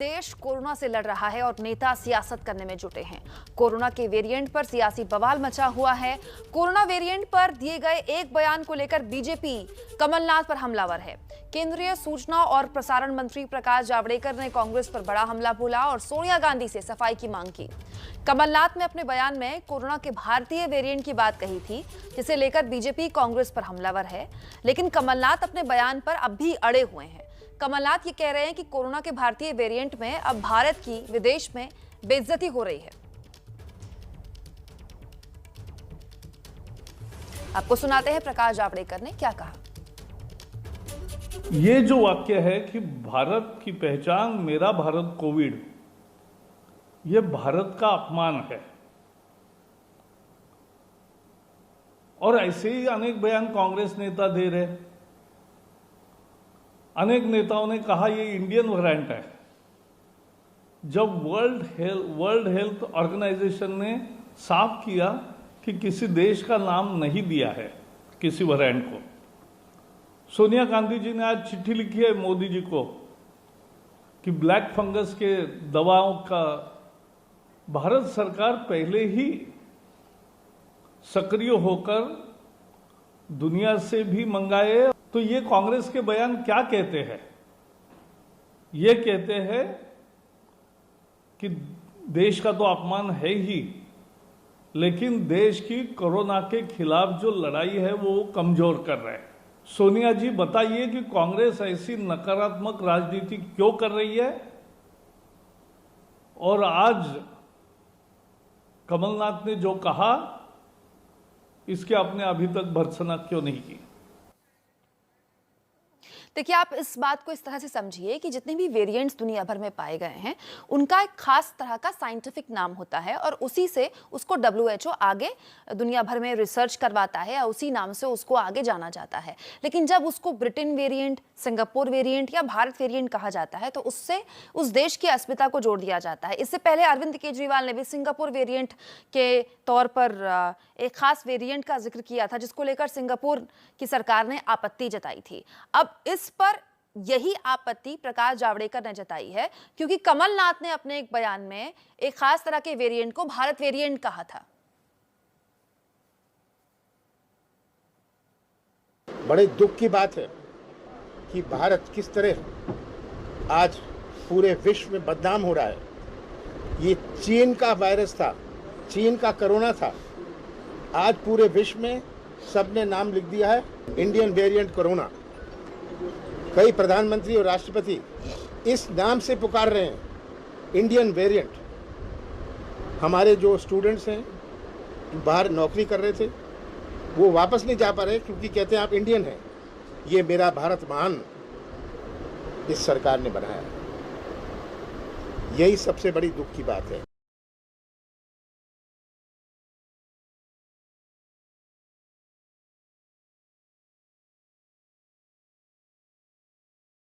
देश कोरोना से लड़ रहा है और नेता सियासत करने में जुटे हैं। कोरोना के वेरिएंट पर सियासी बवाल मचा हुआ है। कोरोना वेरिएंट पर दिए गए एक बयान को लेकर बीजेपी कमलनाथ पर हमलावर है। केंद्रीय सूचना और प्रसारण मंत्री प्रकाश जावड़ेकर ने कांग्रेस पर बड़ा हमला बोला और सोनिया गांधी से सफाई की मांग की। कमलनाथ ने अपने बयान में कोरोना के भारतीय वेरिएंट की बात कही थी, जिसे लेकर बीजेपी कांग्रेस पर हमलावर है। लेकिन कमलनाथ अपने बयान पर अब भी अड़े हुए हैं। कमलनाथ ये कह रहे हैं कि कोरोना के भारतीय वेरिएंट में अब भारत की विदेश में बेइज्जती हो रही है। आपको सुनाते हैं प्रकाश जावड़ेकर ने क्या कहा। ये जो वाक्य है कि भारत की पहचान मेरा भारत कोविड, ये भारत का अपमान है। और ऐसे ही अनेक बयान कांग्रेस नेता दे रहे। अनेक नेताओं ने कहा ये इंडियन वेरिएंट है, जब वर्ल्ड हेल्थ ऑर्गेनाइजेशन ने साफ किया कि किसी देश का नाम नहीं दिया है किसी वेरिएंट को। सोनिया गांधी जी ने आज चिट्ठी लिखी है मोदी जी को कि ब्लैक फंगस के दवाओं का भारत सरकार पहले ही सक्रिय होकर दुनिया से भी मंगाए। तो ये कांग्रेस के बयान क्या कहते हैं? ये कहते हैं कि देश का तो अपमान है ही, लेकिन देश की कोरोना के खिलाफ जो लड़ाई है वो कमजोर कर रहे हैं। सोनिया जी बताइए कि कांग्रेस ऐसी नकारात्मक राजनीति क्यों कर रही है और आज कमलनाथ ने जो कहा इसके आपने अभी तक भर्त्सना क्यों नहीं की? देखिए, आप इस बात को इस तरह से समझिए कि जितने भी वेरिएंट्स दुनिया भर में पाए गए हैं उनका एक खास तरह का साइंटिफिक नाम होता है और उसी से उसको WHO आगे दुनिया भर में रिसर्च करवाता है या उसी नाम से उसको आगे जाना जाता है। लेकिन जब उसको ब्रिटेन वेरिएंट, सिंगापुर वेरिएंट या भारत वेरिएंट कहा जाता है तो उससे उस देश की अस्मिता को जोड़ दिया जाता है। इससे पहले अरविंद केजरीवाल ने भी सिंगापुर वेरिएंट के तौर पर एक खास वेरिएंट का जिक्र किया था, जिसको लेकर सिंगापुर की सरकार ने आपत्ति जताई थी। अब इस पर यही आपत्ति प्रकाश जावड़ेकर ने जताई है, क्योंकि कमलनाथ ने अपने एक बयान में एक खास तरह के वेरिएंट को भारत वेरिएंट कहा था। बड़े दुख की बात है कि भारत किस तरह आज पूरे विश्व में बदनाम हो रहा है। ये चीन का वायरस था, चीन का कोरोना था। आज पूरे विश्व में सबने नाम लिख दिया है इंडियन वेरिएंट कोरोना। कई प्रधानमंत्री और राष्ट्रपति इस नाम से पुकार रहे हैं, इंडियन वेरिएंट। हमारे जो स्टूडेंट्स हैं जो बाहर नौकरी कर रहे थे वो वापस नहीं जा पा रहे क्योंकि कहते हैं आप इंडियन हैं। ये मेरा भारत महान इस सरकार ने बनाया। यही सबसे बड़ी दुख की बात है।